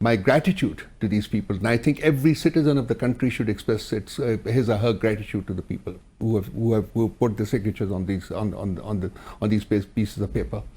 my gratitude to these people, and I think every citizen of the country should express his or her gratitude to the people who have put the signatures on these pieces of paper.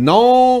9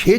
6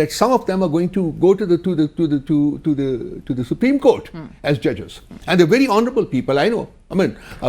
that some of them are going to go to the Supreme Court as judges, and they're very honorable people. I know. I mean,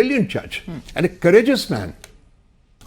brilliant judge and a courageous man.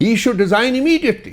He should resign immediately.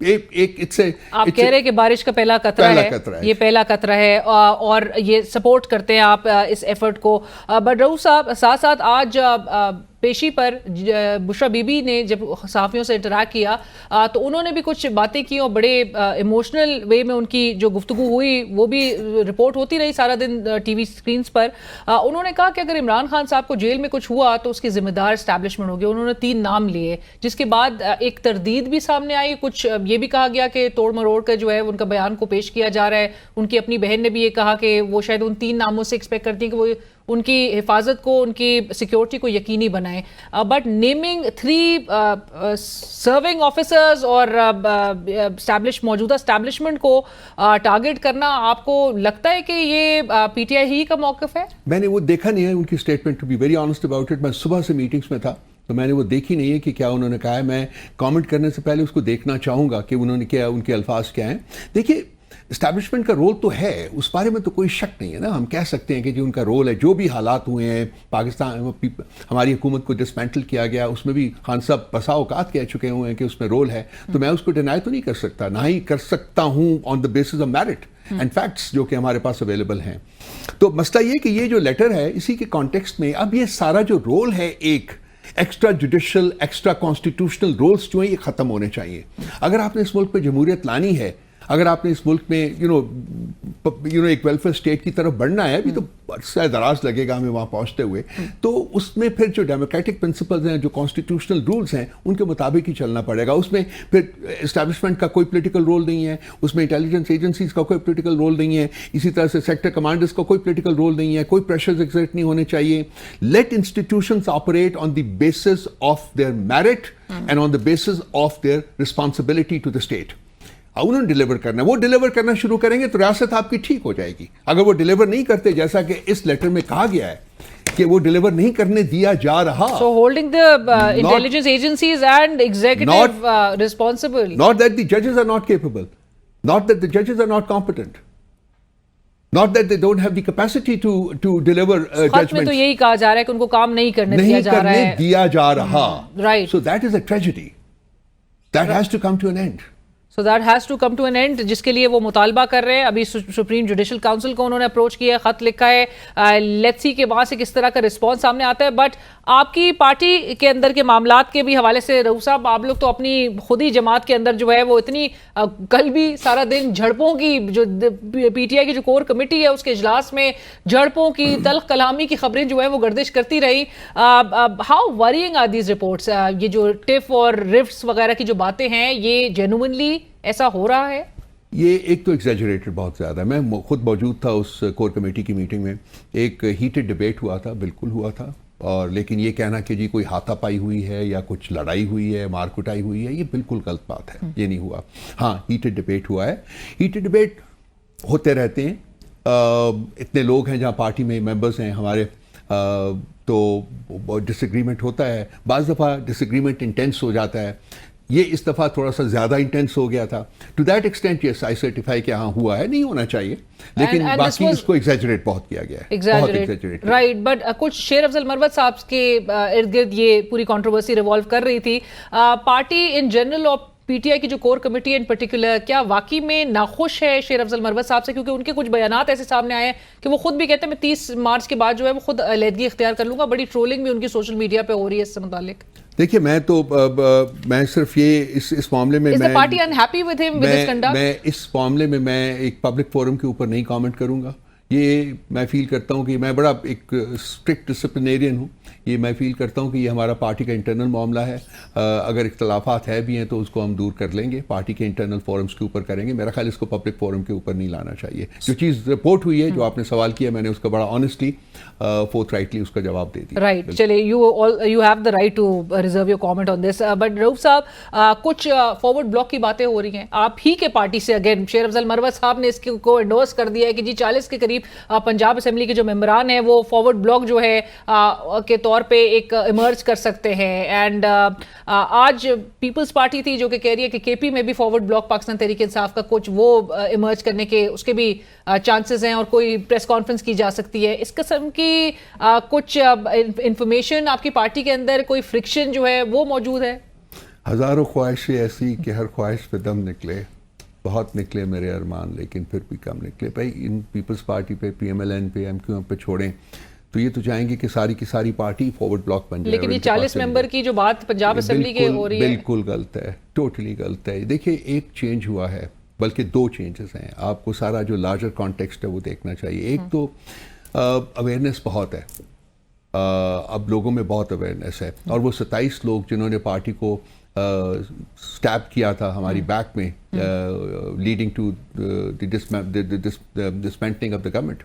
آپ کہہ رہے ہیں کہ بارش کا پہلا قطرہ ہے، یہ پہلا قطرہ ہے اور یہ سپورٹ کرتے ہیں آپ اس ایفرٹ کو. بٹ رؤوف صاحب ساتھ ساتھ آج پیشی پر بشرا بی بی نے جب صحافیوں سے انٹریکٹ کیا تو انہوں نے بھی کچھ باتیں کی اور بڑے ایموشنل وے میں ان کی جو گفتگو ہوئی وہ بھی رپورٹ ہوتی رہی سارا دن ٹی وی سکرینز پر. انہوں نے کہا کہ اگر عمران خان صاحب کو جیل میں کچھ ہوا تو اس کی ذمہ دار اسٹیبلشمنٹ ہوگی. انہوں نے 3 نام لیے جس کے بعد ایک تردید بھی سامنے آئی. کچھ یہ بھی کہا گیا کہ توڑ مروڑ کا جو ہے ان کا بیان کو پیش کیا جا رہا ہے. ان کی اپنی بہن نے بھی یہ کہا کہ وہ شاید ان 3 ناموں سے ایکسپیکٹ کرتی ہیں کہ وہ ان کی حفاظت کو ان کی سیکیورٹی کو یقینی بنائیں. بٹ نیمنگ 3 سرونگ آفیسرز اور موجودہ اسٹیبلشمنٹ کو ٹارگٹ کرنا آپ کو لگتا ہے کہ یہ پی ٹی آئی ہی کا موقف ہے؟ میں نے وہ دیکھا نہیں ہے ان کی statement, to be very honest about it. میں صبح سے میٹنگز میں تھا تو میں نے وہ دیکھی نہیں ہے کہ کیا انہوں نے کہا ہے. میں کامنٹ کرنے سے پہلے اس کو دیکھنا چاہوں گا کہ انہوں نے کیا، ان کے الفاظ کیا ہیں. دیکھیے اسٹیبلشمنٹ کا رول تو ہے، اس بارے میں تو کوئی شک نہیں ہے نا. ہم کہہ سکتے ہیں کہ جو ان کا رول ہے، جو بھی حالات ہوئے ہیں پاکستان ہماری حکومت کو ڈسمینٹل کیا گیا، اس میں بھی خان صاحب بسا اوقات کہہ چکے ہوئے ہیں کہ اس میں رول ہے. تو میں اس کو ڈینائی تو نہیں کر سکتا، نہ ہی کر سکتا ہوں on the basis of merit and facts جو کہ ہمارے پاس اویلیبل ہیں. تو مسئلہ یہ کہ یہ جو لیٹر ہے اسی کے کانٹیکسٹ میں اب یہ سارا جو رول ہے، ایک extra judicial extra constitutional roles جو ہیں یہ ختم ہونے چاہیے. اگر آپ نے اس ملک پہ جمہوریت لانی ہے، اگر آپ نے اس ملک میں ایک ویلفیئر اسٹیٹ کی طرف بڑھنا ہے، ابھی تو عرصہ دراز لگے گا ہمیں وہاں پہنچتے ہوئے، تو اس میں پھر جو ڈیموکریٹک پرنسپلز ہیں، جو کانسٹیٹیوشنل رولز ہیں، ان کے مطابق ہی چلنا پڑے گا. اس میں پھر اسٹیبلشمنٹ کا کوئی پولیٹیکل رول نہیں ہے، اس میں انٹیلیجنس ایجنسیز کا کوئی پولیٹیکل رول نہیں ہے، اسی طرح سے سیکٹر کمانڈرز کا کوئی پولیٹیکل رول نہیں ہے، کوئی پریشرز ایگزرٹ نہیں ہونے چاہیے. Let institutions operate on the basis of their merit and on the basis of their responsibility to the state. انہوں نے ڈیلیور کرنا ہے، وہ ڈیلیور کرنا شروع کریں گے تو ریاست آپ کی ٹھیک ہو جائے گی. اگر وہ ڈیلیور نہیں کرتے، جیسا کہ اس لیٹر میں کہا گیا ہے کہ وہ ڈیلیور نہیں کرنے دیا جا رہا، so holding the intelligence agencies and executive responsible, not that the judges are not capable, not that the judges are not competent, not that they don't have the capacity to deliver خط میں تو یہی کہا جا رہا ہے کہ ان کو کام نہیں کرنے دیا جا رہا ہے، دیا جا رہا. right, so that is a tragedy that has to come to an end. So that has to come to an end, جس کے لیے وہ مطالبہ کر رہے ہیں. ابھی سپریم جوڈیشل کاؤنسل کو انہوں نے اپروچ کیا ہے، خط لکھا ہے. لیٹس سی کہ وہاں سے کس طرح کا رسپانس سامنے آتا ہے. بٹ آپ کی پارٹی کے اندر کے معاملات کے بھی حوالے سے رؤوف صاحب، آپ لوگ تو اپنی خود ہی جماعت کے اندر جو ہے وہ اتنی کل بھی سارا دن جھڑپوں کی، جو پی ٹی آئی کی جو کور کمیٹی ہے اس کے اجلاس میں جھڑپوں کی، تلخ کلامی کی خبریں جو ہے وہ گردش کرتی رہی. How worrying are these reports? یہ جو ٹف اور رفٹس وغیرہ کی جو باتیں ہیں، یہ جینوئنلی ایسا ہو رہا ہے؟ یہ ایک تو ایگزیجریٹڈ بہت زیادہ ہے. میں خود موجود تھا اس کور کمیٹی کی میٹنگ میں. ایک ہیٹڈ ڈبیٹ ہوا تھا، بالکل ہوا تھا. اور لیکن یہ کہنا کہ جی کوئی ہاتھا پائی ہوئی ہے یا کچھ لڑائی ہوئی ہے، مار کٹائی ہوئی ہے، یہ بالکل غلط بات ہے. یہ نہیں ہوا. ہاں ہیٹڈ ڈبیٹ ہوا ہے. ہیٹڈ ڈبیٹ ہوتے رہتے ہیں. اتنے لوگ ہیں جہاں پارٹی میں ممبرز ہیں ہمارے، تو ڈس ایگریمنٹ ہوتا ہے. بعض دفعہ ڈس ایگریمنٹ انٹینس ہو جاتا ہے. یہ اس دفعہ تھوڑا سا زیادہ انٹینس ہو گیا تھا. To that extent yes I certify کہ ہاں ہوا ہے، نہیں ہونا چاہیے، لیکن باقی اس کو ایگزیجریٹ بہت کیا گیا ہے. رائٹ. بٹ کچھ شیر افضل مروت صاحب کے ارد گرد یہ پوری کنٹروورسی ریوالو کر رہی تھی. پارٹی ان جنرل اور پی ٹی آئی کی جو کور کمیٹی ان پرٹیکولر، کیا واقعی میں ناخوش ہے شیر افضل مروت صاحب سے؟ کیونکہ ان کے کچھ بیانات ایسے سامنے آئے ہیں کہ وہ خود بھی کہتے ہیں میں 30 مارچ کے بعد جو ہے وہ خود علیحدگی اختیار کر لوں گا. بڑی ٹرولنگ بھی ان کی سوشل میڈیا پہ ہو رہی ہے اس سے متعلق. دیکھیے میں صرف یہ اس معاملے میں میں اس معاملے میں میں ایک پبلک فورم کے اوپر نہیں کامنٹ کروں گا. یہ میں فیل کرتا ہوں کہ میں بڑا ایک اسٹرکٹ ڈسپلنیرین ہوں. یہ میں فیل کرتا ہوں کہ یہ ہمارا پارٹی کا انٹرنل معاملہ ہے. اگر اختلافات ہے بھی ہیں تو اس کو ہم دور کر لیں گے، پارٹی کے انٹرنل فورمز کے اوپر کریں گے. میرا خیال اس کو پبلک فورم کے اوپر نہیں لانا چاہیے. جو چیز رپورٹ ہوئی ہے، جو آپ نے سوال کیا، میں نے اس کا بڑا آنیسٹلی فورتھ رائٹلی اس کا جواب دے دیا. رائٹ. چلے you have the right to reserve your comment on this. But Rauf sahab, کچھ فارورڈ بلاک کی باتیں ہو رہی ہیں آپ ہی کے پارٹی سے. اگین شیر افضل مروت صاحب نے اس کو انڈورس کر دیا ہے کہ جی 40 کے قریب پنجاب اسمبلی کے جو ممبران ہیں وہ فارورڈ بلاک جو ہے کے طور پہ ایک ایمرج کر سکتے ہیں. اینڈ آج پیپلز پارٹی تھی جو کہ کہہ رہی ہے کہ کے پی میں بھی فارورڈ بلاک پاکستان تحریک انصاف کا کچھ وہ ایمرج کرنے کے اس کے بھی چانسز ہیں، اور کوئی پریس کانفرنس کی جا سکتی ہے. اس قسم کی کچھ انفارمیشن آپ کی پارٹی کے اندر، کوئی فرکشن جو ہے وہ موجود ہے؟ ہزاروں خواہشیں ایسی کہ ہر خواہش پہ دم نکلے، بہت نکلے میرے ارمان لیکن پھر بھی کم نکلے. بھائی ان پیپلز پارٹی پہ، پی ایم ایل این پہ، ایم کیو ایم پہ چھوڑیں تو یہ تو چاہیں گے کہ ساری کی ساری پارٹی فارورڈ بلاک بن جائے. لیکن یہ 40 ممبر کی جو بات پنجاب اسمبلی کے ہو رہی ہے بالکل غلط ہے، ٹوٹلی غلط ہے. دیکھیں ایک چینج ہوا ہے، بلکہ دو چینجز ہیں. آپ کو سارا جو لارجر کانٹیکسٹ ہے وہ دیکھنا چاہیے. ایک تو اویئرنیس بہت ہے، اب لوگوں میں بہت اویئرنیس ہے، اور وہ 27 لوگ جنہوں نے پارٹی کو سٹیپ کیا تھا ہماری بیک میں، leading to dismantling of the government,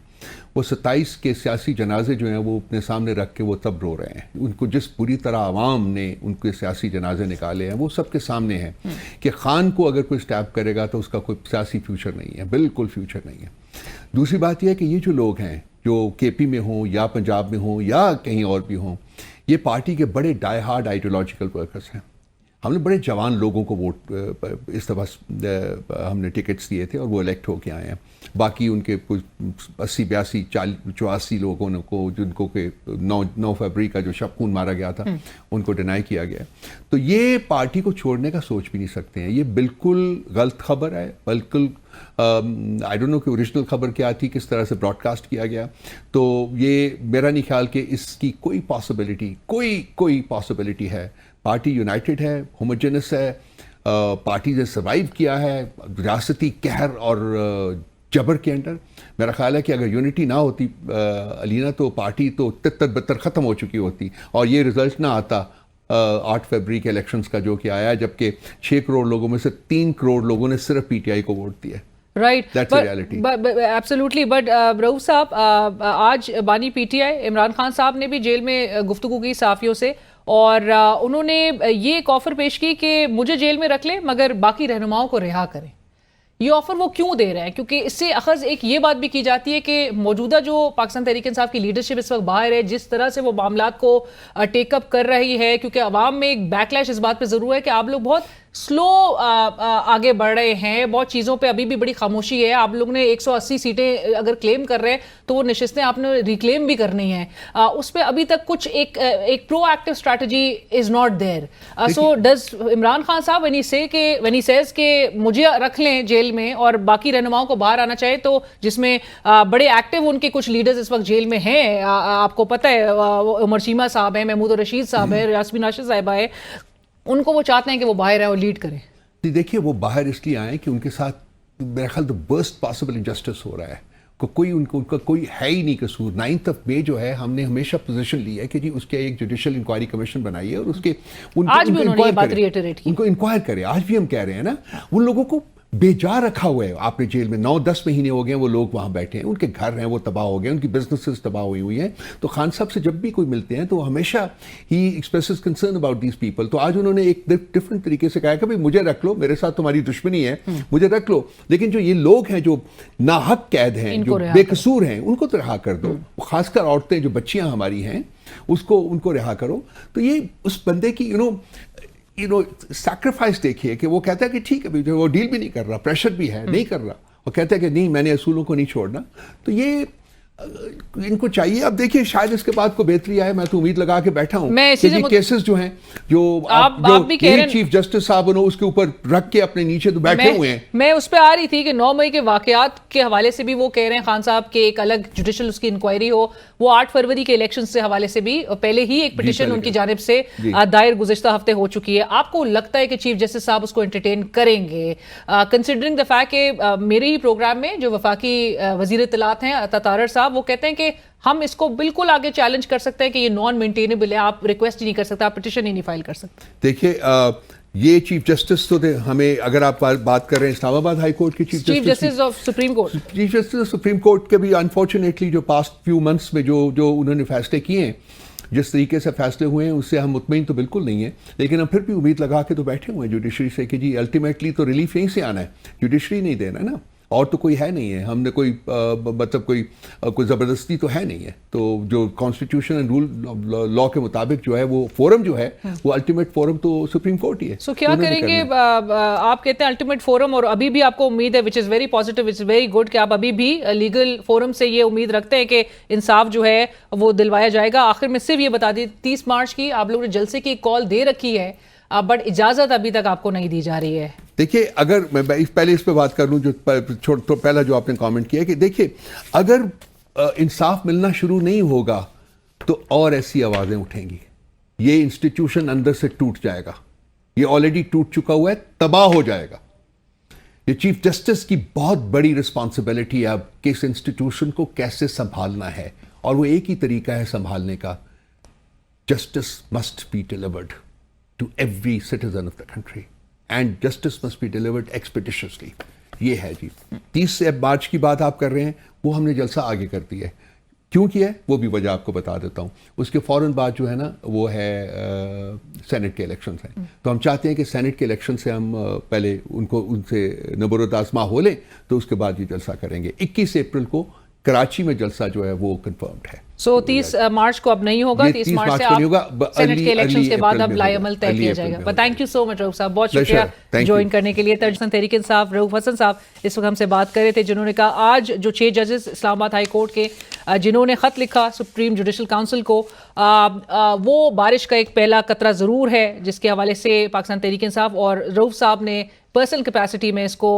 وہ 27 کے سیاسی جنازے جو ہیں وہ اپنے سامنے رکھ کے وہ تب رو رہے ہیں. ان کو جس بری طرح عوام نے ان کے سیاسی جنازے نکالے ہیں وہ سب کے سامنے ہیں کہ خان کو اگر کوئی سٹیپ کرے گا تو اس کا کوئی سیاسی فیوچر نہیں ہے، بالکل فیوچر نہیں ہے. دوسری بات یہ ہے کہ یہ جو لوگ ہیں جو کے پی میں ہوں یا پنجاب میں ہوں یا کہیں اور بھی ہوں، یہ پارٹی کے بڑے ڈائی ہارڈ آئیڈیولوجیکل ورکرز ہیں. ہم نے بڑے جوان لوگوں کو ووٹ اس دفعہ ہم نے ٹکٹس دیے تھے اور وہ الیکٹ ہو کے آئے ہیں. باقی ان کے کچھ 80 82 84 لوگوں کو جن کو کہ 9 فروری کا جو شب خون مارا گیا تھا ان کو ڈینائی کیا گیا. تو یہ پارٹی کو چھوڑنے کا سوچ بھی نہیں سکتے ہیں. یہ بالکل غلط خبر ہے، بالکل آئی ڈونٹ نو کہ اوریجنل خبر کیا تھی، کس طرح سے براڈ کاسٹ کیا گیا. تو یہ میرا نہیں خیال کہ اس کی کوئی پاسبلٹی ہے. پارٹی یونائٹڈ ہے، ہوموجینس ہے، پارٹی نے سروائیو کیا ہے ریاستی قہر اور جبر کے انڈر. میرا خیال ہے کہ اگر یونٹی نہ ہوتی علینا تو پارٹی تو تتر بتر ختم ہو چکی ہوتی اور یہ رزلٹ نہ آتا 8 فروری کے الیکشنز کا جو کہ آیا، جبکہ 6 کروڑ لوگوں میں سے 3 کروڑ لوگوں نے صرف پی ٹی آئی کو ووٹ دیا. Right, That's the reality. Absolutely. But Rauf sahab, آج بانی P T I Imran Khan sahab نے بھی جیل میں گفتگو کی صحافیوں سے، اور انہوں نے یہ ایک آفر پیش کی کہ مجھے جیل میں رکھ لیں مگر باقی رہنماؤں کو رہا کریں. یہ آفر وہ کیوں دے رہے ہیں؟ کیونکہ اس سے اخذ ایک یہ بات بھی کی جاتی ہے کہ موجودہ جو پاکستان تحریک انصاف کی لیڈرشپ اس وقت باہر ہے، جس طرح سے وہ معاملات کو ٹیک اپ کر رہی ہے، کیونکہ عوام میں ایک بیک لیش اس بات پہ ضرور ہے کہ آپ لوگ بہت سلو آگے بڑھ رہے ہیں، بہت چیزوں پہ ابھی بھی بڑی خاموشی ہے. آپ لوگ نے 180 سیٹیں اگر کلیم کر رہے ہیں تو وہ نشستیں آپ نے ریکلیم بھی کرنی ہیں. اس پہ ابھی تک کچھ ایک proactive strategy is not there. So does Imran Khan sahab when he says کہ مجھے رکھ لیں جیل میں اور باقی رہنماؤں کو باہر آنا چاہیے، تو جس میں بڑے ایکٹیو ان کے کچھ لیڈرز اس وقت جیل میں ہیں، آپ کو پتہ ہے عمر چیمہ صاحب ہیں، محمود رشید صاحب ہیں، یاسمین راشد صاحبہ ہے، ان کو وہ چاہتے ہیں کہ وہ باہر آئیں اور لیڈ کریں. دیکھیے وہ باہر اس لیے آئیں کہ ان کے ساتھ میرا خیال تو برسٹ پاسبل انجسٹس ہو رہا ہے. ان کا کوئی ہے ہی نہیں قصور. 9 مئی جو ہے ہم نے ہمیشہ پوزیشن لی ہے کہ جی اس کے ایک جوڈیشل انکوائری کمیشن بنائی ہے اور اس کے آج بھی انہوں نے یہ بات ریٹریٹ کی، ان کو انکوائر کرے. آج بھی ہم کہہ رہے ہیں نا، ان لوگوں کو بے جا رکھا ہوا ہے آپ نے جیل میں. 9-10 مہینے ہو گئے ہیں وہ لوگ وہاں بیٹھے ہیں، ان کے گھر ہیں وہ تباہ ہو گئے، ان کی بزنسز تباہ ہوئی ہیں. تو خان صاحب سے جب بھی کوئی ملتے ہیں تو ہمیشہ ہی expresses concern about these people. تو آج انہوں نے ایک ڈفرنٹ طریقے سے کہا کہ بھائی مجھے رکھ لو، میرے ساتھ تمہاری دشمنی ہے، مجھے رکھ لو، لیکن جو یہ لوگ ہیں جو ناحق قید ہیں، جو بے قصور ہیں، ان کو تو رہا کر دو. خاص کر عورتیں جو بچیاں ہماری ہیں ان کو رہا کرو. تو یہ اس بندے کی سیکریفائس دیکھیے کہ وہ کہتا ہے کہ ٹھیک ہے، وہ ڈیل بھی نہیں کر رہا، پریشر بھی ہے، نہیں کر رہا، وہ کہتا ہے کہ نہیں میں نے اصولوں کو نہیں چھوڑنا. تو یہ ان کو چاہیے. اب دیکھیے شاید اس کے بعد کو بہتری آئے، میں تو امید لگا کے بیٹھا ہوں کہ یہ کیسز جو ہیں جو چیف جسٹس صاحب انہوں اس کے اوپر رکھ کے اپنے نیچے تو بیٹھے ہوئے ہیں. میں اس پہ آ رہی تھی کہ 9 مئی کے واقعات کے حوالے سے بھی وہ کہہ رہے ہیں خان صاحب کہ ایک الگ جوڈیشل اس کی انکوائری ہو. وہ 8 فروری کے الیکشن سے حوالے سے بھی پہلے ہی ایک پٹیشن ان کی جانب سے دائر گزشتہ ہفتے ہو چکی ہے. آپ کو لگتا ہے کہ چیف جسٹس صاحب اس کو انٹرٹین کریں گے، کنسیڈرنگ دا فیکٹ کہ میرے ہی پروگرام میں جو وفاقی وزیر اطلاعات ہیں عطا تارڑ صاحب، وہ کہتے ہیں کہ ہم اس کو بالکل آگے چیلنج کر سکتے ہیں کہ یہ نان مینٹینیبل ہے، آپ ریکویسٹ ہی نہیں کر سکتے، آپ پٹیشن ہی نہیں فائل کر سکتے. دیکھیے یہ چیف جسٹس تو ہمیں، اگر آپ بات کر رہے ہیں اسلام آباد ہائی کورٹ کے chief justice of supreme court, chief justice of supreme court کے بھی انفارچونیٹلی جو پاسٹ فیو منتھس میں جو انہوں نے فیصلے کیے ہیں، جس طریقے سے فیصلے ہوئے ہیں اس سے ہم مطمئن تو بالکل نہیں ہیں، لیکن ہم پھر بھی امید لگا کے تو بیٹھے ہوئے ہیں جوڈیشری سے کہ جی الٹیمیٹلی تو ریلیف یہیں سے آنا ہے، جوڈیشری نہیں دینا نا، اور تو کوئی ہے نہیں ہے. ہم نے کوئی مطلب کوئی زبردستی تو ہے نہیں ہے. تو جو کانسٹیٹیوشن اینڈ رول لا کے مطابق جو ہے وہ فورم جو ہے وہ الٹیمیٹ فورم تو سپریم کورٹ ہی ہے. سو کیا کریں گے آپ؟ کہتے ہیں الٹیمیٹ فورم، اور ابھی بھی آپ کو امید ہے، which is very positive, which is very good, کہ آپ ابھی بھی لیگل فورم سے یہ امید رکھتے ہیں کہ انصاف جو ہے وہ دلوایا جائے گا. آخر میں صرف یہ بتا دیں 30 مارچ کی آپ لوگوں نے جلسے کی ایک کال دے رکھی ہے، بٹ اجازت ابھی تک آپ کو نہیں دی جا رہی ہے. دیکھیے اگر میں پہلے اس پہ بات کر لوں جو تو پہلا جو آپ نے کامنٹ کیا کہ دیکھیے اگر انصاف ملنا شروع نہیں ہوگا تو اور ایسی آوازیں اٹھیں گی. یہ انسٹیٹیوشن اندر سے ٹوٹ جائے گا. یہ آلریڈی ٹوٹ چکا ہوا ہے, تباہ ہو جائے گا. یہ چیف جسٹس کی بہت بڑی رسپانسبلٹی ہے اب کہ اس انسٹیٹیوشن کو کیسے سنبھالنا ہے, اور وہ ایک ہی طریقہ ہے سنبھالنے کا, justice must be delivered to every citizen of the country and justice must be delivered expeditiously. یہ ہے جی 30 مارچ کی بات آپ کر رہے ہیں, وہ ہم نے جلسہ آگے کر دیا ہے. کیوں کیا ہے وہ بھی وجہ آپ کو بتا دیتا ہوں. اس کے فوراً بعد جو ہے نا وہ ہے سینٹ کے الیکشنز ہیں, تو ہم چاہتے ہیں کہ سینٹ کے الیکشن سے ہم پہلے ان سے نبرد آزما ہو لیں, تو اس کے بعد یہ جلسہ کریں گے. 21 اپریل کو کراچی میں جلسہ جو ہے وہ کنفرمڈ ہے. سو 30 مارچ کو اب نہیں ہوگا, 30 مارچ سے آپ سینٹ کے الیکشنز کے بعد اب لائے عمل طے کیا جائے گا. تھینک یو سو مچ رؤوف صاحب, بہت شکریہ جوائن کرنے کے لیے. تحریک انصاف رؤوف حسن صاحب اس وقت ہم سے بات کر رہے تھے, جنہوں نے کہا آج جو 6 ججز اسلام آباد ہائی کورٹ کے جنہوں نے خط لکھا سپریم جوڈیشل کونسل کو, وہ بارش کا ایک پہلا قطرہ ضرور ہے, جس کے حوالے سے پاکستان تحریک انصاف اور رؤوف صاحب نے پرسنل کیپیسٹی میں اس کو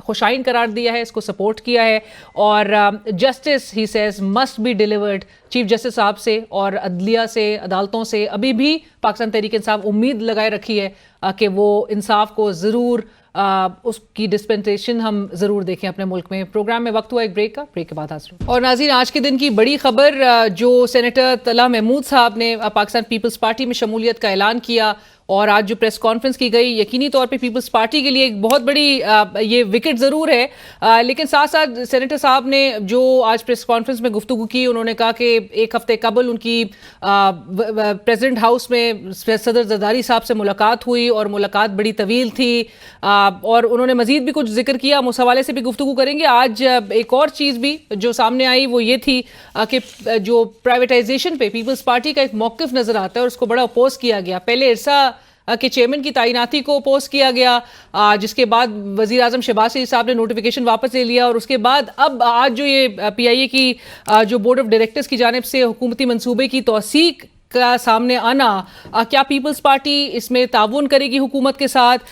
خوشائن قرار دیا ہے, اس کو سپورٹ کیا ہے. اور justice he says must be delivered chief justice صاحب سے اور عدلیہ سے, عدالتوں سے ابھی بھی پاکستان تحریک انصاف امید لگائے رکھی ہے کہ وہ انصاف کو ضرور اس کی ڈسپنسیشن ہم ضرور دیکھیں اپنے ملک میں. پروگرام میں وقت ہوا ایک بریک کا, بریک کے بعد حاضر ہوں. اور ناظرین آج کے دن کی بڑی خبر, جو سینیٹر طلحہ محمود صاحب نے پاکستان پیپلز پارٹی میں شمولیت کا اعلان کیا, اور آج جو پریس کانفرنس کی گئی یقینی طور پہ پیپلز پارٹی کے لیے ایک بہت بڑی یہ وکٹ ضرور ہے, لیکن ساتھ ساتھ سینیٹر صاحب نے جو آج پریس کانفرنس میں گفتگو کی, انہوں نے کہا کہ ایک ہفتے قبل ان کی پریزیڈنٹ ہاؤس میں صدر زرداری صاحب سے ملاقات ہوئی, اور ملاقات بڑی طویل تھی, اور انہوں نے مزید بھی کچھ ذکر کیا, ہم اس حوالے سے بھی گفتگو کریں گے. آج ایک اور چیز بھی جو سامنے آئی وہ یہ تھی کہ جو پرائیویٹائزیشن پہ پیپلز پارٹی کا ایک موقف نظر آتا ہے, اور اس کو بڑا اپوز کیا گیا. پہلے ارسا کے چیئرمین کی تعیناتی کو اپوز کیا گیا, جس کے بعد وزیر اعظم شہباز شریف صاحب نے نوٹیفیکیشن واپس لے لیا, اور اس کے بعد اب آج جو یہ پی آئی اے کی جو بورڈ آف ڈائریکٹرز کی جانب سے حکومتی منصوبے کی توثیق کا سامنے آنا, کیا پیپلز پارٹی اس میں تعاون کرے گی حکومت کے ساتھ؟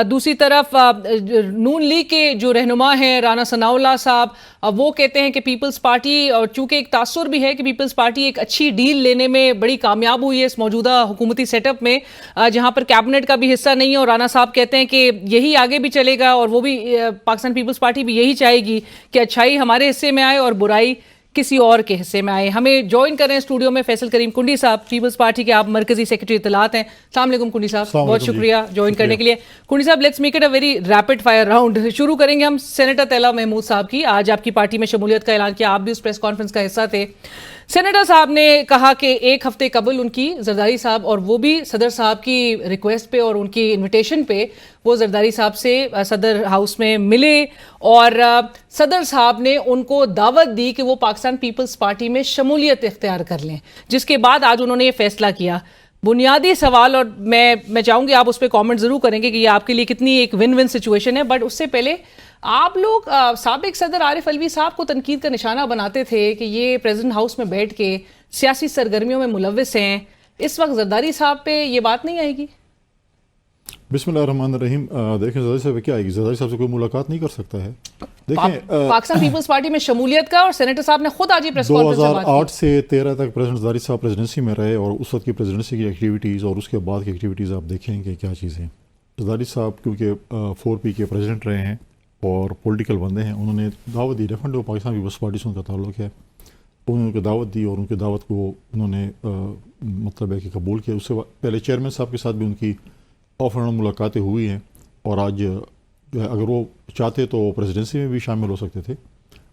دوسری طرف نون لیگ کے جو رہنما ہیں رانا ثناء اللہ صاحب, وہ کہتے ہیں کہ پیپلز پارٹی, اور چونکہ ایک تاثر بھی ہے کہ پیپلز پارٹی ایک اچھی ڈیل لینے میں بڑی کامیاب ہوئی ہے اس موجودہ حکومتی سیٹ اپ میں, جہاں پر کیبنٹ کا بھی حصہ نہیں ہے, اور رانا صاحب کہتے ہیں کہ یہی آگے بھی چلے گا, اور وہ بھی پاکستان پیپلز پارٹی بھی یہی چاہے گی کہ اچھائی ہمارے حصے میں آئے اور برائی کسی اور کے حصے میں آئے. ہمیں جوائن کر رہے ہیں اسٹوڈیو میں فیصل کریم کنڈی صاحب, پیپلز پارٹی کے آپ مرکزی سیکرٹری اطلاعات ہیں. السلام علیکم کنڈی صاحب, بہت شکریہ جوائن کرنے کے لیے. کنڈی صاحب let's make it a very rapid fire round. شروع کریں گے ہم سینیٹر طلحہ محمود صاحب کی. آج آپ کی پارٹی میں شمولیت کا اعلان کیا, آپ بھی اس پریس کانفرنس کا حصہ تھے. سینیٹر صاحب نے کہا کہ ایک ہفتے قبل ان کی زرداری صاحب, اور وہ بھی صدر صاحب کی ریکویسٹ پہ اور ان کی انویٹیشن پہ, وہ زرداری صاحب سے صدر ہاؤس میں ملے, اور صدر صاحب نے ان کو دعوت دی کہ وہ پاکستان پیپلز پارٹی میں شمولیت اختیار کر لیں, جس کے بعد آج انہوں نے یہ فیصلہ کیا. بنیادی سوال, اور میں چاہوں گی آپ اس پہ کامنٹ ضرور کریں گے کہ یہ آپ کے لیے کتنی ایک ون ون سچویشن ہے, بٹ اس سے پہلے آپ لوگ سابق صدر عارف الوی صاحب کو تنقید کا نشانہ بناتے تھے کہ یہ پریزیڈنٹ ہاؤس میں بیٹھ کے سیاسی سرگرمیوں میں ملوث ہیں. اس وقت زرداری صاحب پہ یہ بات نہیں آئے گی؟ بسم اللہ الرحمن الرحیم. دیکھیں زرداری صاحب کیا آئے گی, زرداری صاحب سے کوئی ملاقات نہیں کر سکتا ہے. دیکھیں پاکستان پیپلز پارٹی میں شمولیت کا, اور سینیٹر صاحب نے خود آج یہ پریس کانفرنس میں بات کی. 2008 سے 13 تک پریزیڈنٹ زرداری صاحب پریزیڈنسی میں رہے, اور اس وقت کی پریزیڈنسی کی ایکٹیویٹیز اور اس کے بعد کی ایکٹیویٹیز آپ دیکھیں کہ کیا چیزیں. زرداری صاحب کیونکہ 4P کے پریزیڈنٹ رہے ہیں اور پولیٹیکل بندے ہیں, انہوں نے دعوت دی. ڈیفینیٹلی وہ پاکستان پیپلز پارٹی سے ان کا تعلق ہے, انہوں نے ان کو دعوت دی, اور ان کی دعوت کو انہوں نے مطلب ہے کہ قبول کیا. اس سے پہلے چیئرمین صاحب کے ساتھ بھی ان کی آف اینڈ آن ملاقاتیں ہوئی ہیں, اور آج جو ہے اگر وہ چاہتے تو پریزیڈنسی میں بھی شامل ہو سکتے تھے,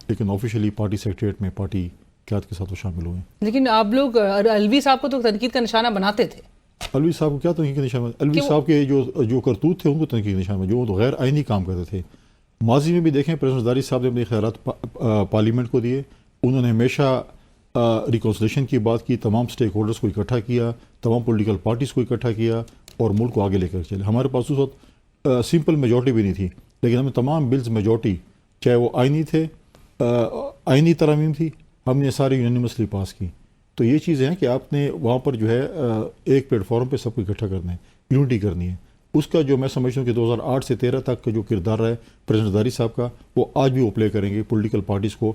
لیکن آفیشیلی پارٹی سیکریٹریٹ میں پارٹی قیادت کے ساتھ وہ شامل ہوئے. لیکن آپ لوگ الوی صاحب کو تو تنقید کا نشانہ بناتے تھے. الوی صاحب کو کیا تنقید کا نشانہ؟ الوی صاحب کے جو کرتوت تھے ان کو تنقید کا نشانہ, جو تو غیر آئینی کام کرتے تھے. ماضی میں بھی دیکھیں پریزیڈنٹ زرداری صاحب نے اپنے خیالات پارلیمنٹ کو دیے, انہوں نے ہمیشہ ریکنسلیشن کی بات کی, تمام اسٹیک ہولڈرس کو اکٹھا کیا, تمام پولیٹیکل پارٹیز کو اکٹھا کیا, اور ملک کو آگے لے کر چلے. ہمارے پاس اس وقت سمپل میجورٹی بھی نہیں تھی, لیکن ہمیں تمام بلز میجورٹی, چاہے وہ آئینی تھے, آئینی ترامیم تھی, ہم نے سارے یونینیمسلی پاس کی. تو یہ چیزیں ہیں کہ آپ نے وہاں پر جو ہے ایک پلیٹ فارم پہ سب کو اکٹھا کرنا ہے. یونٹی کرنی ہے. اس کا جو میں سمجھتا ہوں کہ 2008 سے 13 تک کا جو کردار ہے پریزیڈنٹ زرداری صاحب کا وہ آج بھی وہ پلے کریں گے پولیٹیکل پارٹیز کو.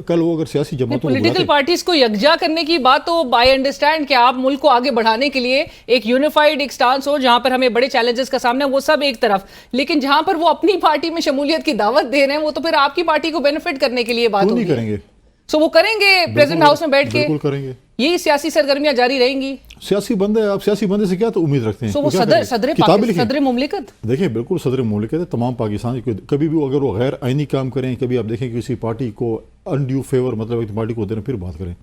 کل وہ اگر سیاسی جماعتوں کو پولیٹیکل پارٹیز کو یکجا کرنے کی بات تو آئی انڈرسٹینڈ کہ آپ ملک کو آگے بڑھانے کے لیے ایک یونیفائڈ ایک سٹانس ہو جہاں پر ہمیں بڑے چیلنجز کا سامنا ہے وہ سب ایک طرف, لیکن جہاں پر وہ اپنی پارٹی میں شمولیت کی دعوت دے رہے ہیں وہ تو پھر آپ کی پارٹی کو بینیفٹ کرنے کے لیے بات ہوگی. نہیں کریں گے سو وہ کریں گے پریزیڈنٹ ہاؤس میں بیٹھ کے, بالکل کریں گے. یہی سیاسی سرگرمیاں جاری رہیں گی. سیاسی بندے, آپ سیاسی بندے سے کیا تو امید رکھتے ہیں؟ سو وہ صدر مملکت دیکھیں بالکل صدر مملکت ہے. تمام پاکستان کبھی بھی اگر وہ غیر آئینی کام کریں, کبھی آپ دیکھیں کہ کسی پارٹی کو انڈیو فیور مطلب ایک پارٹی کو دے رہے پھر بات کریں,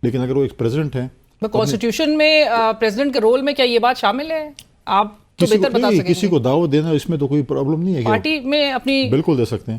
لیکن اگر وہ ایک پریزیڈنٹ ہیں کانسٹیٹیوشن میں پریزیڈنٹ کے رول میں کیا یہ بات شامل ہے؟ آپ تو بہتر بتا سکیں. کسی کو دعوت دینا اس میں تو کوئی پرابلم نہیں ہے, پارٹی میں اپنی بالکل دے سکتے ہیں.